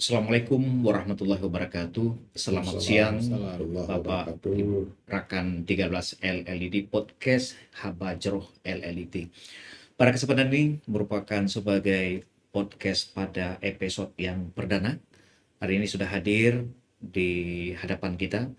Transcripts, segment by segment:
Assalamualaikum warahmatullahi wabarakatuh. Selamat siang, Bapak Ibu rekan 13 LLID Podcast Habajroh LLID. Pada kesempatan ini merupakan sebagai podcast pada episode yang perdana. Hari ini sudah hadir di hadapan kita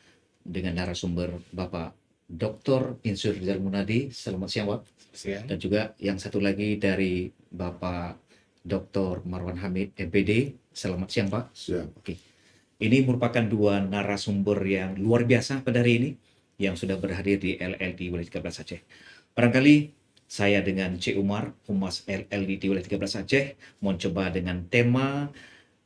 dengan narasumber Bapak Dr. Insur Rizal Munadi. Selamat siang, Pak. Siang. Dan juga yang satu lagi dari Bapak Dr. Marwan Hamid, MPD. Selamat siang, Pak. Siang. Oke. Ini merupakan dua narasumber yang luar biasa pada hari ini yang sudah berhadir di LLD Wilayah 13 Aceh. Barangkali saya dengan C. Umar, Humas LLD di Wilayah 13 Aceh, mencoba dengan tema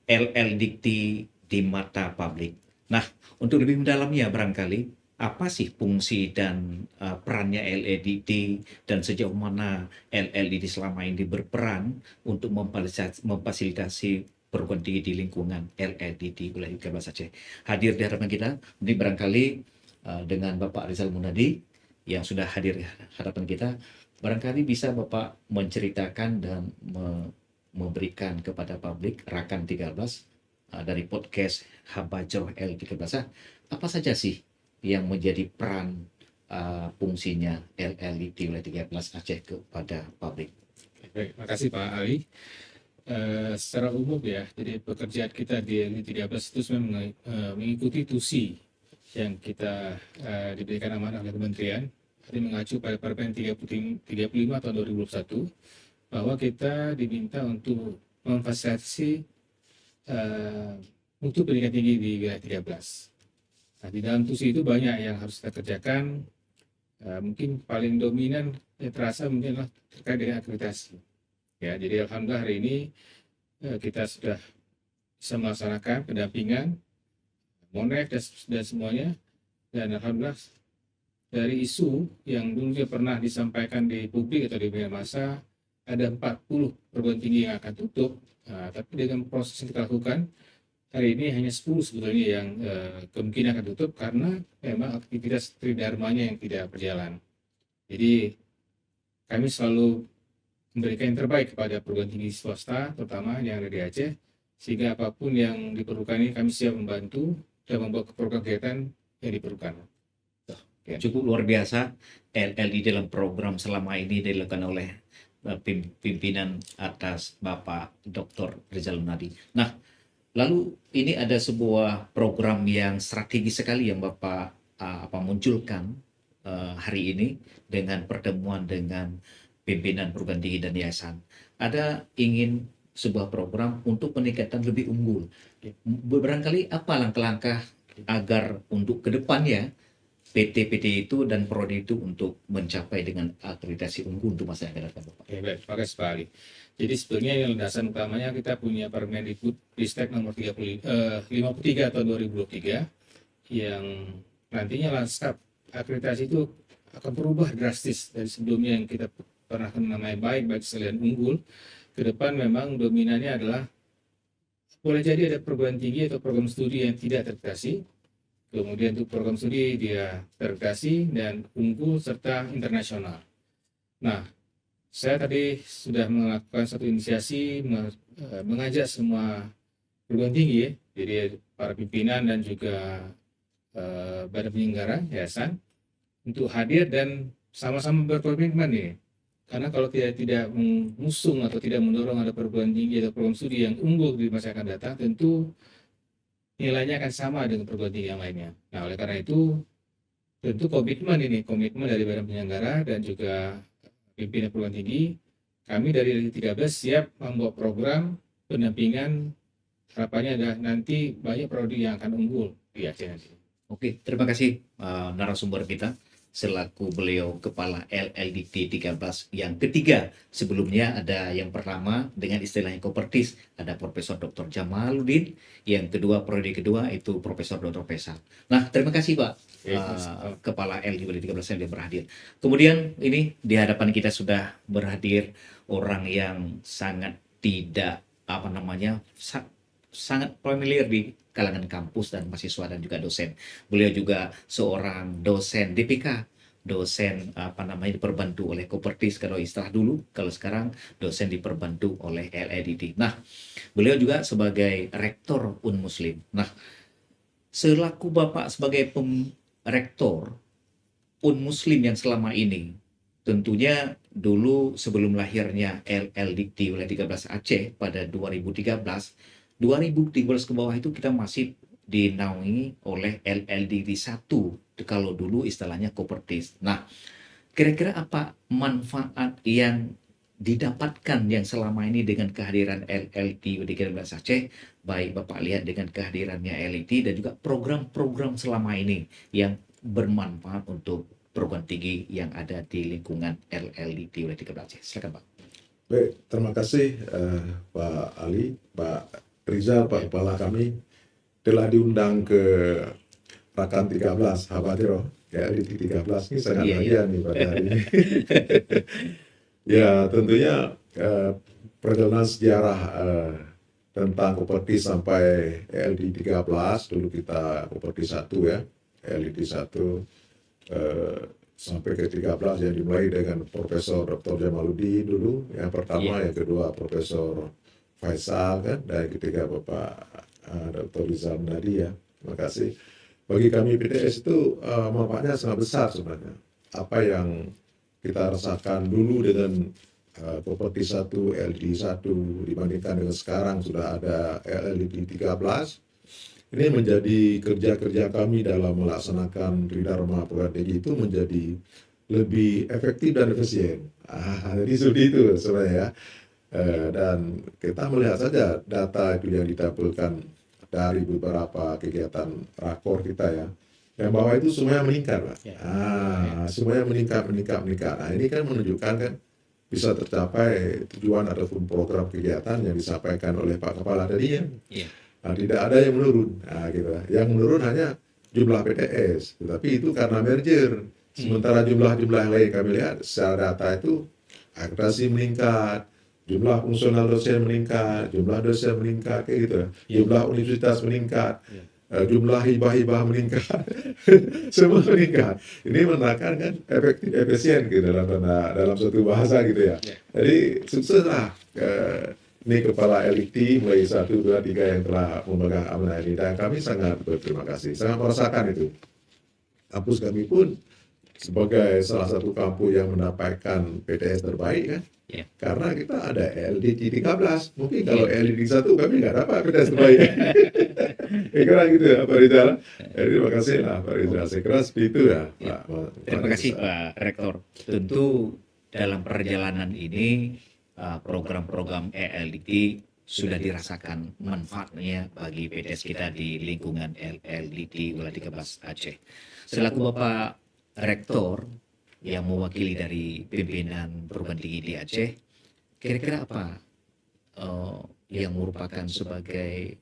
LLDT di mata publik. Nah, untuk lebih mendalamnya barangkali, apa sih fungsi dan perannya LLDT dan sejauh mana LLDT selama ini berperan untuk memfasilitasi perguruan tinggi di lingkungan LLDT Wilayah 13 Aceh. Hadir di hadapan kita, ini barangkali dengan Bapak Rizal Munadi yang sudah hadir di hadapan kita, barangkali bisa Bapak menceritakan dan memberikan kepada publik Rakan 13 dari podcast Habajroh L13, apa saja sih yang menjadi peran fungsinya LLID Wilayah 13 Aceh kepada publik. Baik, makasih Pak Ali. Secara umum ya, jadi pekerjaan kita di LI 13 itu memang mengikuti tusi yang kita diberikan amanah oleh Kementerian. Jadi mengacu pada Permen 35 tahun 2021 bahwa kita diminta untuk memfasilitasi mutu pendidikan tinggi di wilayah 13. Nah, di dalam tusi itu banyak yang harus kita kerjakan. Mungkin paling dominan yang terasa mungkin adalah terkait dengan akreditasi. Ya, jadi alhamdulillah hari ini kita sudah bisa melaksanakan pendampingan Monek dan semuanya, dan alhamdulillah dari isu yang dulu dia pernah disampaikan di publik atau di media massa ada 40 perguruan tinggi yang akan tutup, tapi dengan proses yang kita lakukan hari ini hanya 10 sebetulnya yang kemungkinan akan tutup karena memang aktivitas tridharmanya yang tidak berjalan. Jadi kami selalu memberikan yang terbaik kepada perguruan tinggi swasta, terutama yang ada di Aceh, sehingga apapun yang diperlukan ini kami siap membantu dan membawa program kegiatan yang diperlukan. Cukup luar biasa LLI dalam program selama ini dilakukan oleh pimpinan atas Bapak Dr. Rizal Munadi. Nah, lalu ini ada sebuah program yang strategis sekali yang Bapak munculkan hari ini dengan pertemuan dengan pimpinan perguruan tinggi dan yayasan. Ada ingin sebuah program untuk peningkatan lebih unggul. Barangkali apa langkah-langkah agar untuk kedepannya PT-PT itu dan prodi itu untuk mencapai dengan akreditasi unggul untuk masa yang akan datang, Bapak. Baik, terima kasih Pak Ali. Jadi sebetulnya yang landasan utamanya kita punya Permendikbud Ristek nomor 53 tahun 2023 yang nantinya lanskap akreditasi itu akan berubah drastis dari sebelumnya yang kita pernah namanya baik sekalian unggul. Ke depan memang dominannya adalah boleh jadi ada perguruan tinggi atau program studi yang tidak terakreditasi. Kemudian untuk program studi dia terakreditasi dan unggul serta internasional. Nah, saya tadi sudah melakukan satu inisiasi mengajak semua perguruan tinggi ya, jadi para pimpinan dan juga badan penyelenggara yayasan untuk hadir dan sama-sama berkomitmen nih. Karena kalau tidak mengusung atau tidak mendorong ada perguruan tinggi atau program studi yang unggul di masa yang akan datang, tentu nilainya akan sama dengan perguruan tinggi yang lainnya. Nah, oleh karena itu tentu komitmen dari badan penyelenggara dan juga pimpinan perguruan tinggi, kami dari 13 siap membuat program pendampingan. Harapannya adalah nanti banyak prodi yang akan unggul di Aceh nanti. Oke, terima kasih narasumber kita selaku beliau Kepala LLDT 13 yang ketiga. Sebelumnya ada yang pertama dengan istilahnya Kopertis, ada Profesor Dr. Jamaluddin, yang kedua prodi kedua itu Profesor Dr. Faisal. Nah, terima kasih Pak Kepala LLDT 13 yang berhadir. Kemudian ini di hadapan kita sudah berhadir orang yang sangat tidak sangat familiar di kalangan kampus dan mahasiswa dan juga dosen. Beliau juga seorang dosen DPK dosen diperbantu oleh Kopertis kalau istilah dulu, kalau sekarang dosen diperbantu oleh LLDT. Nah, beliau juga sebagai rektor Muslim. Nah, selaku Bapak sebagai rektor Muslim yang selama ini, tentunya dulu sebelum lahirnya LLDT wilayah 13 Aceh pada 2013 ke bawah itu kita masih dinaungi oleh LLDT 1, kalau dulu istilahnya Kopertis. Nah, kira-kira apa manfaat yang didapatkan yang selama ini dengan kehadiran LLT di 13 Aceh, baik Bapak lihat dengan kehadirannya LLT dan juga program-program selama ini yang bermanfaat untuk perguruan tinggi yang ada di lingkungan LLT wilayah 13 Aceh. Silakan Pak. Baik, terima kasih Pak Ali, Pak Rizal, Pak Kepala kami telah diundang ke Rakan 13 Habatiro, ya di 13 ini sangat bahagia nih pada hari ini. Ya tentunya perjalanan sejarah tentang Kopertis sampai LD 13, dulu kita Kopertis 1 ya, LD 1 sampai ke 13 yang dimulai dengan Profesor Dr. Jamaluddin dulu, yang pertama, yang kedua Profesor Faisal kan, dan yang ketiga Bapak Dr. Rizal Nadi ya. Terima kasih. Bagi kami PTS itu manfaatnya sangat besar sebenarnya. Apa yang kita rasakan dulu dengan Kopertis 1, LD 1 dibandingkan dengan sekarang sudah ada LLD 13. Ini menjadi kerja-kerja kami dalam melaksanakan Tridharma Perguruan Tinggi itu menjadi lebih efektif dan efisien. Jadi seperti itu sebenarnya ya. Dan kita melihat saja data itu yang ditampilkan dari beberapa kegiatan rakor kita ya, yang bawah itu semuanya meningkat, Pak. Semuanya meningkat. Nah, ini kan menunjukkan kan bisa tercapai tujuan ataupun program kegiatan yang disampaikan oleh Pak Kepala tadi ya. Nah, tidak ada yang menurun. Nah, gitu. Yang menurun hanya jumlah PTS, tetapi itu karena merger. Sementara jumlah-jumlah yang lain kami lihat secara data itu akreditasi meningkat, jumlah fungsional dosen meningkat, jumlah dosen meningkat, kayak gitu. Jumlah universitas meningkat, jumlah hibah-hibah meningkat, semua meningkat. Ini menandakan kan efektif efisien gitu dalam suatu bahasa gitu ya. Jadi sukseslah ini Kepala LIT mulai 1, 2, 3 yang telah memegang amanah ini, dan kami sangat berterima kasih, sangat merasakan itu. Kampus kami pun sebagai salah satu kampus yang mendapatkan PTS terbaik kan, karena kita ada LDT 13. Mungkin kalau LDT 1 kami nggak dapat PTS terbaik. Kira gitu ya Pak Rizal. Jadi terima kasih lah Pak Rizal. Saya kira seperti itu ya Pak. Terima kasih Pak Rektor. Tentu dalam perjalanan ini program-program LLDT sudah dirasakan manfaatnya bagi PTS kita di lingkungan LLDT wilayah 13 Aceh. Selaku Bapak Rektor yang mewakili dari pimpinan perguruan tinggi di Aceh, kira-kira apa yang merupakan sebagai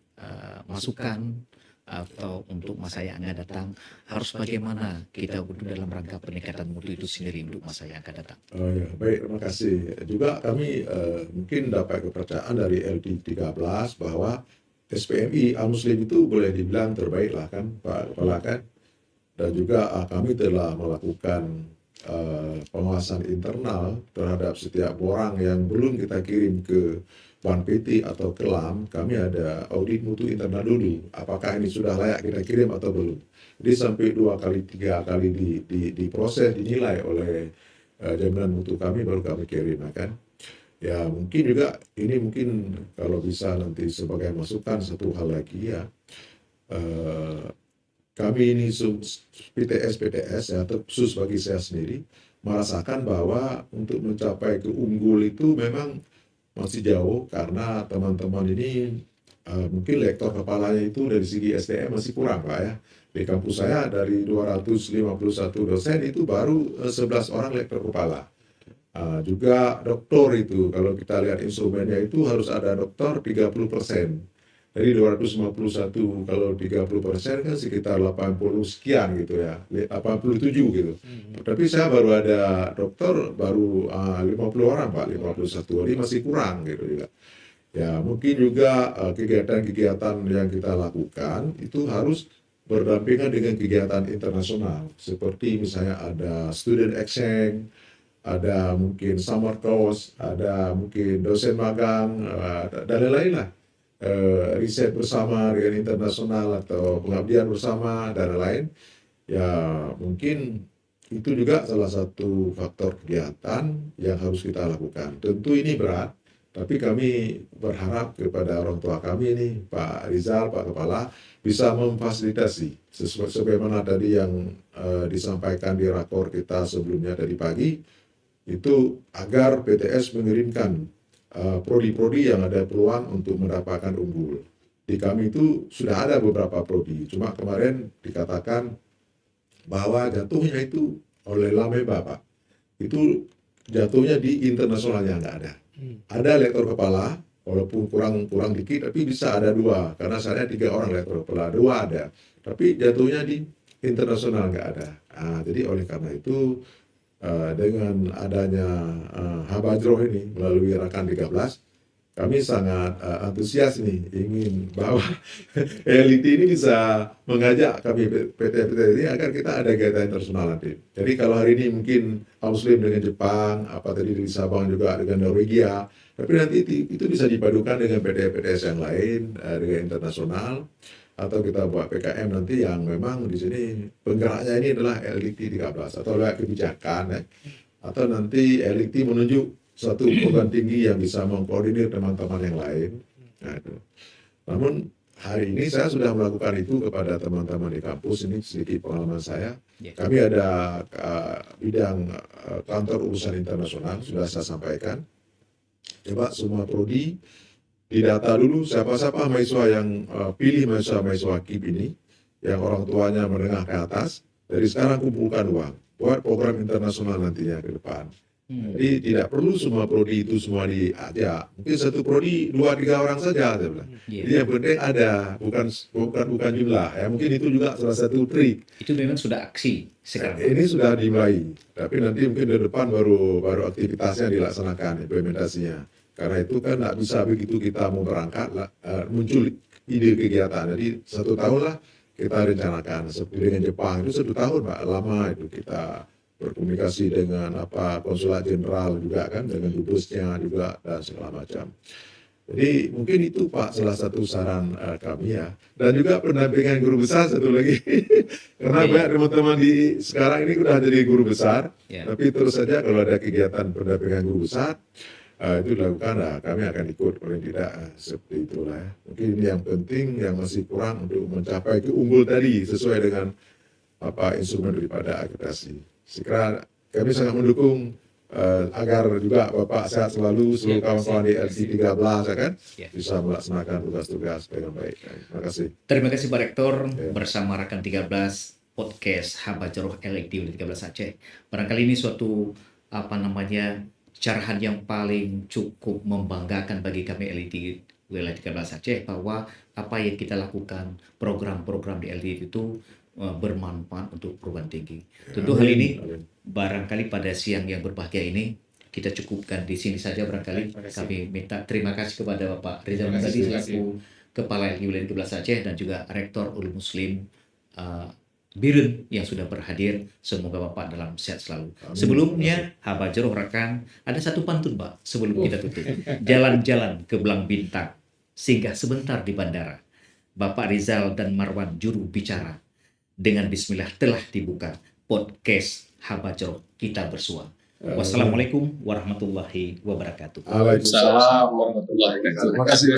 masukan atau untuk masa yang akan datang, harus bagaimana kita dalam rangka peningkatan mutu itu sendiri untuk masa yang akan datang? Oh ya, baik, terima kasih. Juga kami mungkin dapat kepercayaan dari LD 13 bahwa SPMI Al-Muslim itu boleh dibilang terbaik lah kan Pak Kepala kan. Dan juga kami telah melakukan pengawasan internal terhadap setiap orang yang belum kita kirim ke Ban PT atau ke LAM. Kami ada audit mutu internal dulu, apakah ini sudah layak kita kirim atau belum. Jadi sampai 2 kali 3 kali diproses, dinilai oleh jaminan mutu kami, baru kami kirim kan. Ya mungkin juga ini mungkin kalau bisa nanti sebagai masukan satu hal lagi ya, kami ini PTS ya, khusus bagi saya sendiri merasakan bahwa untuk mencapai keunggul itu memang masih jauh, karena teman-teman ini mungkin lektor kepalanya itu dari segi SDM masih kurang Pak ya. Di kampus saya dari 251 dosen itu baru 11 orang lektor kepala. Juga doktor itu kalau kita lihat instrumennya itu harus ada doktor 30%. Dari 251 kalau 30% kan sekitar 80 sekian gitu ya, 87 gitu. Tapi saya baru ada dokter baru 50 orang Pak, 51, jadi masih kurang gitu juga. Ya mungkin juga kegiatan-kegiatan yang kita lakukan itu harus berdampingan dengan kegiatan internasional seperti misalnya ada student exchange, ada mungkin summer course, ada mungkin dosen magang, dan lain-lain lah. Riset bersama dengan internasional atau pengabdian bersama dan lain-lain. Ya mungkin itu juga salah satu faktor kegiatan yang harus kita lakukan. Tentu ini berat, tapi kami berharap kepada orang tua kami ini, Pak Rizal, Pak Kepala, bisa memfasilitasi sebagaimana tadi yang disampaikan di rakor kita sebelumnya tadi pagi, itu agar PTS mengirimkan prodi-prodi yang ada peluang untuk mendapatkan unggul. Di kami itu sudah ada beberapa prodi, cuma kemarin dikatakan bahwa jatuhnya itu oleh Lameba, Pak. Itu jatuhnya di internasionalnya nggak ada. Ada lektor kepala, walaupun kurang dikit, tapi bisa ada 2. Karena saya 3 orang lektor kepala, 2 ada. Tapi jatuhnya di internasional nggak ada. Jadi oleh karena itu, dengan adanya Habajroh ini melalui Rakan 13, kami sangat antusias nih ingin bahwa LIT ini bisa mengajak kami PT-PT ini agar kita ada kegiatan internasional nanti. Jadi kalau hari ini mungkin Muslim dengan Jepang, apa tadi di Sabang juga dengan Norwegia, tapi nanti itu bisa dipadukan dengan PT-PTS yang lain dengan internasional, atau kita buat PKM nanti yang memang di sini penggeraknya ini adalah LIT 13 atau lewat kebijakan atau nanti LIT menunjuk satu program tinggi yang bisa mengkoordinir teman-teman yang lain. Nah, itu. Namun hari ini saya sudah melakukan itu kepada teman-teman di kampus. Ini sedikit pengalaman saya. Kami ada bidang kantor urusan internasional, sudah saya sampaikan. Coba semua prodi didata dulu siapa-siapa mahasiswa yang pilih mahasiswa KIP ini, yang orang tuanya menengah ke atas. Dari sekarang kumpulkan uang buat program internasional nantinya ke depan. Jadi tidak perlu semua prodi itu semua diajak. Mungkin satu prodi 2-3 orang saja, saya bilang. Jadi yang penting ada, bukan jumlah. Ya mungkin itu juga salah satu trik. Itu memang sudah aksi sekarang. Ini sudah dimulai, tapi nanti mungkin di depan baru aktivitasnya dilaksanakan, implementasinya. Karena itu kan nggak bisa begitu kita mau berangkat muncul ide kegiatan. Jadi 1 tahun lah kita rencanakan. Seperti dengan Jepang itu 1 tahun, Pak, lama itu kita berkomunikasi dengan konsulat jenderal juga kan, dengan dubesnya juga dan segala macam. Jadi mungkin itu Pak salah satu saran kami ya. Dan juga pendampingan guru besar satu lagi. Karena banyak teman-teman di sekarang ini sudah jadi guru besar, tapi terus saja kalau ada kegiatan pendampingan guru besar itu dilakukan, kami akan ikut, paling tidak seperti itulah ya. Mungkin ini yang penting, yang masih kurang untuk mencapai keunggul tadi sesuai dengan instrumen daripada akreditasi. Sekiranya kami sangat mendukung agar juga Bapak sehat selalu, seluruh kawan-kawan di LT 13 ya kan, bisa melaksanakan tugas-tugas dengan baik. Terima kasih. Terima kasih Pak Rektor bersama Rakan 13 podcast Habajroh LIT 13 Aceh. Barangkali ini suatu carahan yang paling cukup membanggakan bagi kami LIT Wilayah 13 Aceh, bahwa apa yang kita lakukan, program-program di LIT itu bermanfaat untuk perguruan tinggi. Tentu hal ini barangkali pada siang yang berbahagia ini kita cukupkan di sini saja barangkali. Kami minta terima kasih kepada Bapak Rizal Muzadi selaku Kepala LIT Wilayah 13 Aceh dan juga Rektor Ulum Muslim Birun yang sudah berhadir. Semoga Bapak dalam sehat selalu. Sebelumnya Habajroh Rakan ada satu pantun Pak sebelum kita tutup. Jalan-jalan ke Belang Bintang, singgah sebentar di bandara. Bapak Rizal dan Marwan juru bicara. Dengan bismillah telah dibuka podcast Habajroh kita bersua. Wassalamualaikum warahmatullahi wabarakatuh. Waalaikumsalam warahmatullahi wabarakatuh. Terima kasih.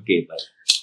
Oke, baik.